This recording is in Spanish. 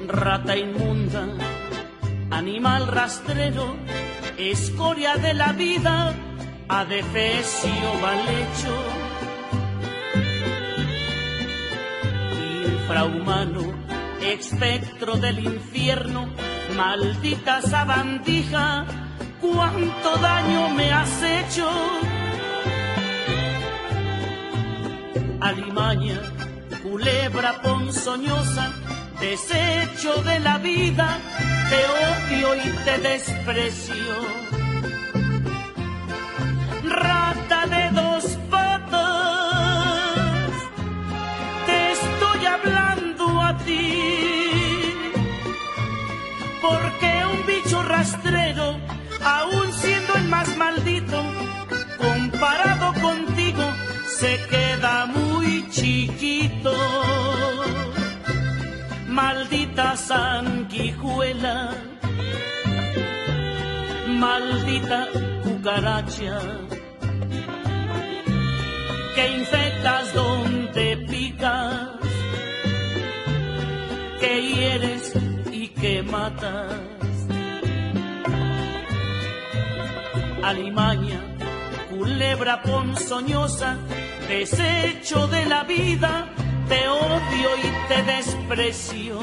rata inmunda, animal rastrero, escoria de la vida, adefesio mal hecho, infrahumano, espectro del infierno, maldita sabandija, cuánto daño me has hecho. Alimaña, culebra ponzoñosa, desecho de la vida, te odio y te desprecio. Rata de dos patas, te estoy hablando a ti, porque un bicho rastrero, aún siendo el más maldito, comparado contigo, se queda muy chiquito. Maldita sanguijuela, maldita cucaracha, que infectas donde picas, que hieres y que matas. Alimaña, culebra ponzoñosa, desecho de la vida, te odio y te desprecio.